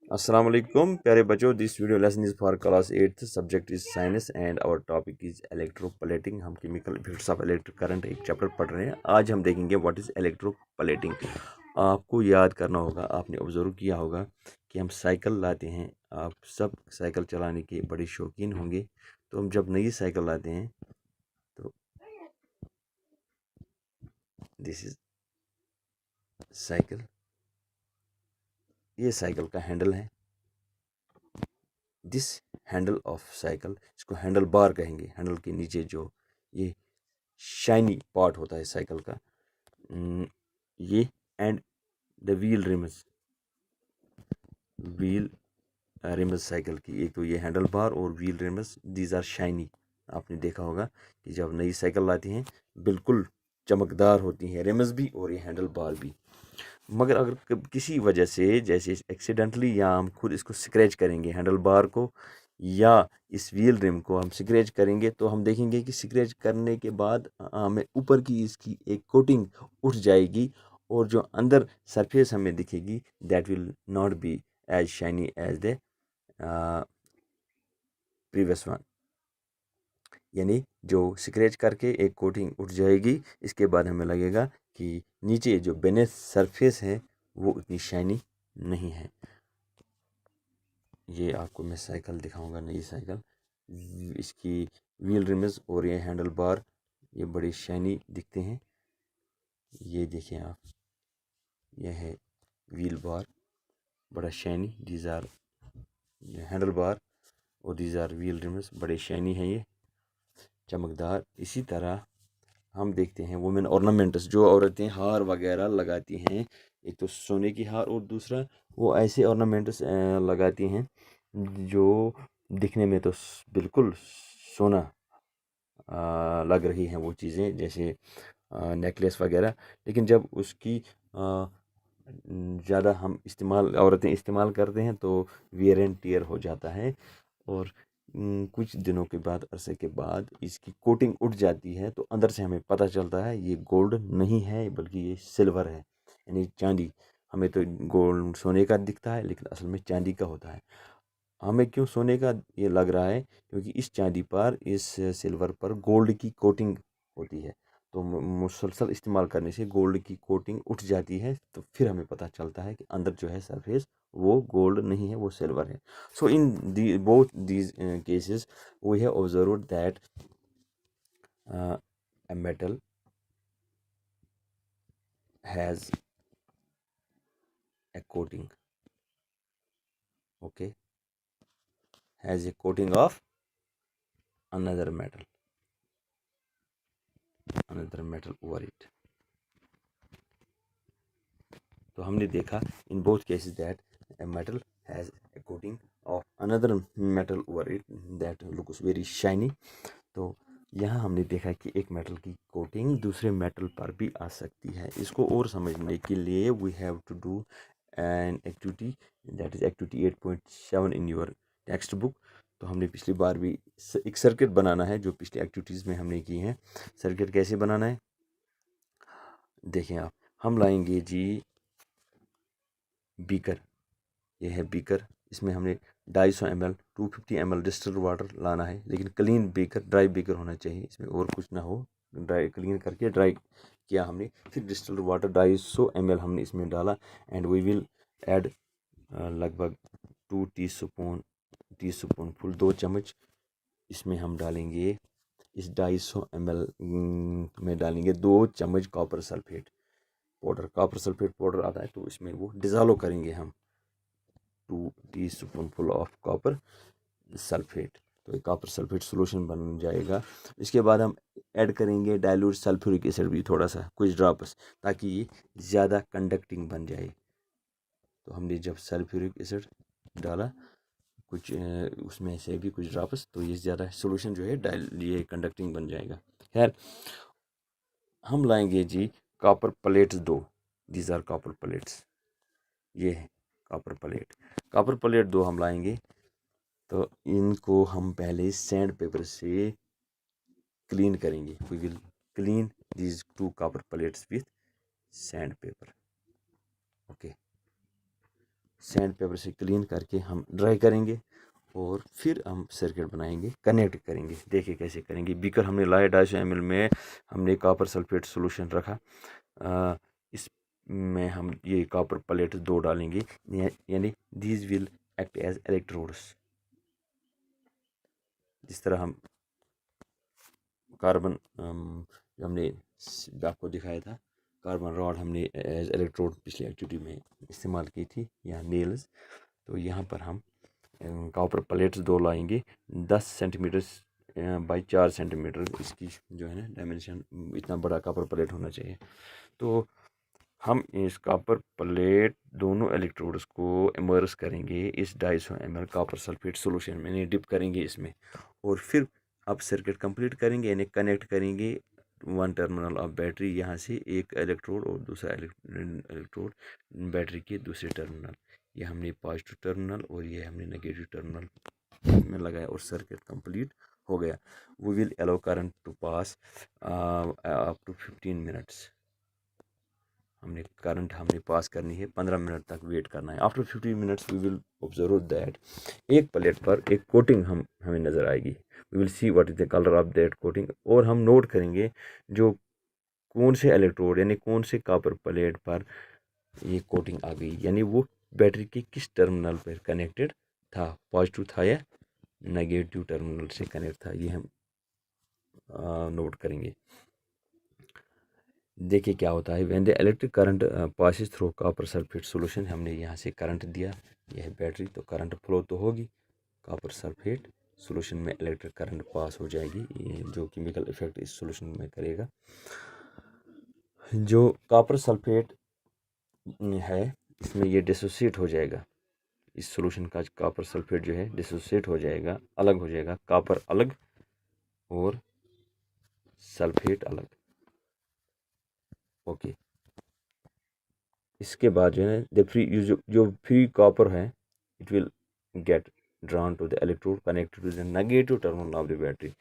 Assalamu alaikum प्यारे बच्चों। This video lesson is for class 8th। Subject is science and our topic is electroplating. हम chemical effects of electric current एक chapter पढ़ रहे हैं। आज हम देखेंगे व्हाट इज इलेक्ट्रोप्लेटिंग। आपको याद करना होगा, आपने ऑब्जर्व किया होगा कि हम साइकिल लाते हैं। आप सब साइकिल चलाने के बड़े शौकीन होंगे। तो हम जब नई साइकिल लाते हैं तो दिस इज साइकिल, ये साइकिल का हैंडल है। दिस हैंडल ऑफ साइकिल, इसको हैंडल बार कहेंगे। हैंडल के नीचे जो ये शाइनी पार्ट होता है साइकिल का, ये and the wheel rims, wheel rims cycle की। एक तो ये हैंडल बार और wheel rims, these are shiny. आपने देखा होगा कि जब नई साइकिल लाती हैं बिल्कुल चमकदार होती हैं रिम्स भी और ये हैंडल बार भी। मगर अगर किसी वजह से, जैसे एक्सीडेंटली, या हम खुद इसको स्क्रैच करेंगे हैंडल बार को या इस व्हील रिम को हम स्क्रैच करेंगे, तो हम देखेंगे कि स्क्रैच करने के बाद हमें ऊपर की इसकी एक कोटिंग उठ जाएगी और जो अंदर सरफेस हमें दिखेगी that will not be as shiny as the previous one. यानी जो स्क्रैच करके एक कोटिंग उठ जाएगी, इसके बाद हमें लगेगा कि नीचे जो बेनेस सरफेस है वो उतनी शाइनी नहीं है। ये आपको मैं साइकिल दिखाऊंगा, नई साइकिल। इसकी व्हील रिम्स और ये हैंडल बार ये बड़े शाइनी दिखते हैं। ये देखें आप, ये है व्हील बार, बड़ा shiny. These are handle bar और दीज आर व्हील रिम्स, बड़े शाइनी हैं, ये चमकदार। इसी तरह हम देखते हैं वुमेन ऑर्नामेंट्स, जो औरतें हार वगैरह लगाती हैं। एक तो सोने की हार और दूसरा वो ऐसे ऑर्नामेंट्स लगाती हैं जो दिखने में तो बिल्कुल सोना लग रही हैं वो चीज़ें, जैसे नेकलेस वगैरह। लेकिन जब उसकी ज़्यादा हम इस्तेमाल, औरतें इस्तेमाल करते हैं तो वियर एंड टियर हो जाता है और कुछ दिनों के बाद, अरसे के बाद इसकी कोटिंग उठ जाती है तो अंदर से हमें पता चलता है ये गोल्ड नहीं है बल्कि ये सिल्वर है, यानी चांदी। हमें तो गोल्ड सोने का दिखता है लेकिन असल में चांदी का होता है। हमें क्यों सोने का ये लग रहा है? क्योंकि इस चांदी पर, इस सिल्वर पर गोल्ड की कोटिंग होती है। तो मुसलसल इस्तेमाल करने से गोल्ड की कोटिंग उठ जाती है, तो फिर हमें पता चलता है कि अंदर जो है सरफेस वो गोल्ड नहीं है, वो सिल्वर है। So in both these cases we have observed that a metal has a coating, okay, has a coating of another metal, another metal over it. तो हमने देखा in both cases that a metal has a coating of another metal over it that looks very shiny. तो यहाँ हमने देखा कि एक metal की कोटिंग दूसरे मेटल पर भी आ सकती है। इसको और समझने के लिए we have to do an activity, that is activity 8.7 in your textbook. तो हमने पिछली बार भी एक सर्किट बनाना है जो पिछली एक्टिविटीज़ में हमने की हैं। सर्किट कैसे बनाना है देखें आप। हम लाएंगे जी बीकर, ये है बीकर। इसमें हमने 250 ml 250 ml डिस्टिल्ड वाटर लाना है, लेकिन क्लीन बीकर, ड्राई बीकर होना चाहिए, इसमें और कुछ ना हो। ड्राई क्लीन करके ड्राई किया हमने, फिर डिस्टिल्ड वाटर 250 ml हमने इसमें डाला। एंड वी विल ऐड लगभग 2 टी स्पून फुल, 2 चम्मच इसमें हम डालेंगे। इस 250 ml में डालेंगे 2 चम्मच copper sulphate powder. Copper sulphate powder आता है तो इसमें वो डिज़ोल्व करेंगे हम, 2 tea spoon full of copper sulphate. तो एक कॉपर सल्फेट सोल्यूशन बन जाएगा। इसके बाद हम ऐड करेंगे डाइल्यूट सल्फ्यूरिक एसिड भी, थोड़ा सा, कुछ ड्रॉप्स, ताकि ये ज़्यादा कंडक्टिंग बन जाए। तो हमने जब सल्फ्यूरिक एसिड डाला कुछ उसमें से भी कुछ ड्रॉप्स, तो ये ज़्यादा सोल्यूशन जो है ये कंडक्टिंग बन जाएगा। खैर, हम लाएंगे जी copper plates 2। These are copper plates, ये है कॉपर प्लेट। कॉपर प्लेट 2 हम लाएंगे। तो इनको हम पहले सैंड पेपर से क्लीन करेंगे। We will clean these 2 copper plates with sandpaper, okay. Sandpaper से क्लीन करके हम ड्राई करेंगे और फिर हम सर्किट बनाएंगे, कनेक्ट करेंगे। देखिए कैसे करेंगे। बीकर हमने लाया 250 ml में हमने कॉपर सल्फेट सोल्यूशन रखा। इसमें हम ये कॉपर प्लेट 2 डालेंगे, यानी these will act as electrodes. जिस तरह हम कार्बन हमने आपको दिखाया था, कार्बन रॉड हमने एज इलेक्ट्रोड पिछली एक्टिविटी में इस्तेमाल की थी, या नेल्स। तो यहाँ पर हम कॉपर प्लेट्स 2 लाएंगे, 10 सेंटीमीटर बाई 4 सेंटीमीटर इसकी जो है ना डायमेंशन, इतना बड़ा कॉपर प्लेट होना चाहिए। तो हम इस कॉपर प्लेट दोनों इलेक्ट्रोड्स को इमर्स करेंगे इस 250 ml कॉपर सल्फेट सोल्यूशन में, डिप करेंगे इसमें, और फिर अब सर्किट कंप्लीट करेंगे, यानी कनेक्ट करेंगे 1 टर्मिनल ऑफ बैटरी, यहाँ से एक इलेक्ट्रोड और दूसरा इलेक्ट्रोड बैटरी के दूसरे टर्मिनल। ये हमने पॉजिटिव टर्मिनल और ये हमने नेगेटिव टर्मिनल में लगाया और सर्किट कंप्लीट हो गया। We will allow current to pass up to 15 minutes. हमने पास करनी है, 15 मिनट तक वेट करना है। After 15 minutes we will observe that एक प्लेट पर एक कोटिंग हमें नज़र आएगी। We will see what is the colour of that coating, और हम नोट करेंगे जो कौन से इलेक्ट्रोड यानी कौन से कॉपर प्लेट पर ये कोटिंग आ गई, यानी वो बैटरी के किस टर्मिनल पर कनेक्टेड था, पॉजिटिव था या नेगेटिव टर्मिनल से कनेक्ट था, ये हम नोट करेंगे। देखिए क्या होता है। When the electric current passes through copper sulphate solution, हमने यहाँ से करंट दिया, यह है बैटरी, तो करंट फ्लो तो होगी, कॉपर सल्फेट सोल्यूशन में इलेक्ट्रिक करंट पास हो जाएगी, ये जो केमिकल इफेक्ट इस सोल्यूशन में करेगा। जो कॉपर सल्फेट है इसमें ये डिसोसिएट हो जाएगा, इस सोल्यूशन का कॉपर सल्फेट जो है डिसोसिएट हो जाएगा, अलग हो जाएगा, कॉपर अलग और सल्फेट अलग। ओके, इसके बाद जो है द फ्री जो फ्री कॉपर है, it will get drawn to the electrode connected to the negative terminal of the battery.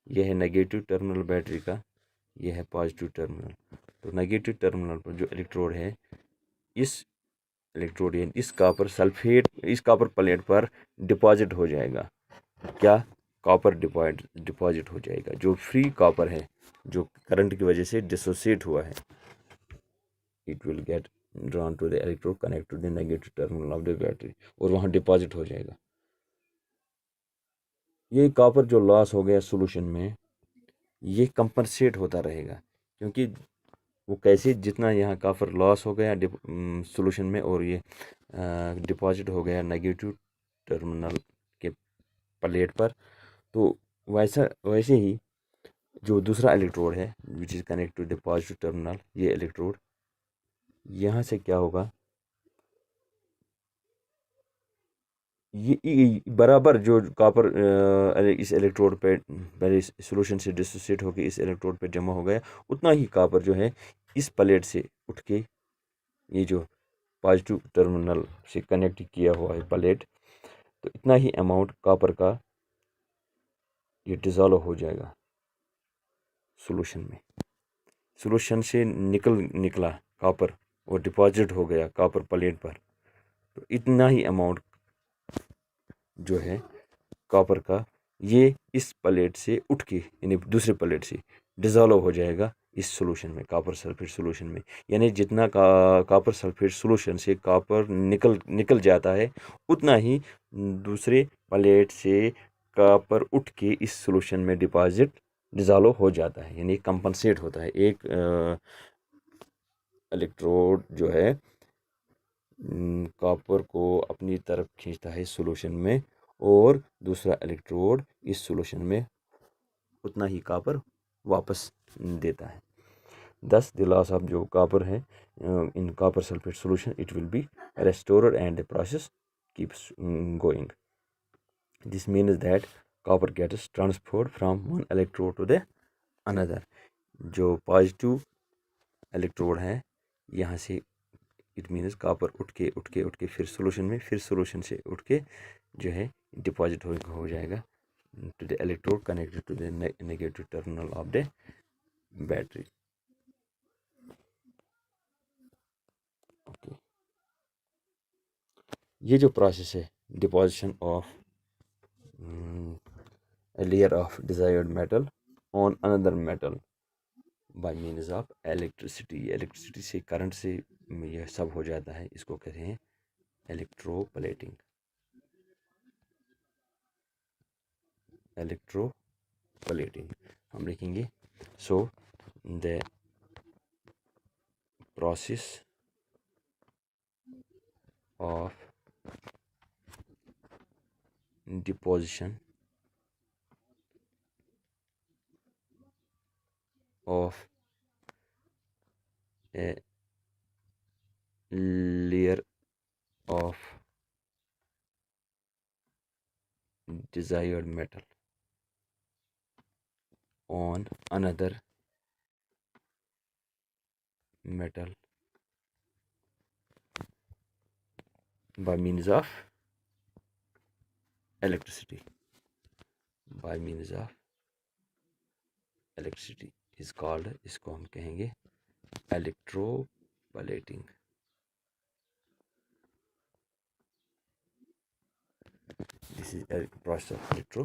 यह है नेगेटिव टर्मिनल बैटरी का, यह है पॉजिटिव टर्मिनल। तो नेगेटिव टर्मिनल पर जो इलेक्ट्रोड है, इस इलेक्ट्रोड इस कॉपर सल्फेट इस कॉपर प्लेट पर डिपॉजिट हो जाएगा। क्या? कॉपर डिपॉजिट हो जाएगा। जो फ्री कॉपर है, जो करंट की वजह से डिसोसिएट हुआ है, it will get drawn to the electrode connect to the negative terminal of the battery, और वहाँ डिपॉजिट हो जाएगा। ये कॉपर जो लॉस हो गया सोल्यूशन में, ये कंपनसेट होता रहेगा, क्योंकि वो कैसे, जितना यहाँ कॉपर लॉस हो गया सोल्यूशन में और ये डिपॉजिट हो गया नेगेटिव टर्मिनल के प्लेट पर, तो वैसे ही जो दूसरा इलेक्ट्रोड है which is connect to the positive terminal, ये इलेक्ट्रोड, यहाँ से क्या होगा, ये बराबर जो कॉपर इस इलेक्ट्रोड पे पहले इस सोल्यूशन से डिसोसिएट होकर इस इलेक्ट्रोड पे जमा हो गया, उतना ही कॉपर जो है इस प्लेट से उठ के ये जो पॉजिटिव टर्मिनल से कनेक्ट किया हुआ है प्लेट, तो इतना ही अमाउंट कॉपर का ये डिज़ोल्व हो जाएगा सोल्यूशन में। सोल्यूशन से निकला कॉपर और डिपॉजिट हो गया कॉपर प्लेट पर, तो इतना ही अमाउंट जो है कॉपर का, ये इस प्लेट से उठ के यानी दूसरे प्लेट से डिज़ोल्व हो जाएगा इस सोल्यूशन में, कॉपर सल्फेट सोल्यूशन में। यानी जितना कॉपर सल्फेट सोल्यूशन से कॉपर निकल जाता है, उतना ही दूसरे प्लेट से कॉपर उठ के इस सोल्यूशन में डिज़ोल्व हो जाता है, यानी कंपनसेट होता है। एक इलेक्ट्रोड जो है कॉपर को अपनी तरफ खींचता है सोल्यूशन में, और दूसरा इलेक्ट्रोड इस सोल्यूशन में उतना ही कॉपर वापस देता है। दस द लॉस ऑफ जो कॉपर है in copper sulphate solution, it will be restored and the process keeps going. This means that copper gets transferred from one electrode to the another. जो positive electrode है यहाँ से, it means copper उठ के फिर solution में, फिर solution से उठ के जो है डिपॉजिट हो जाएगा to the electrode connected to the negative terminal of the battery. Okay. ये जो प्रोसेस है deposition of a layer of desired metal on another metal by means of electricity से करंट से यह सब हो जाता है, इसको कहते हैं इलेक्ट्रोप्लेटिंग। हम लिखेंगे so the process of deposition of A layer of desired metal on another metal by means of electricity is called, इसको हम कहेंगे electroplating। This is a process of electro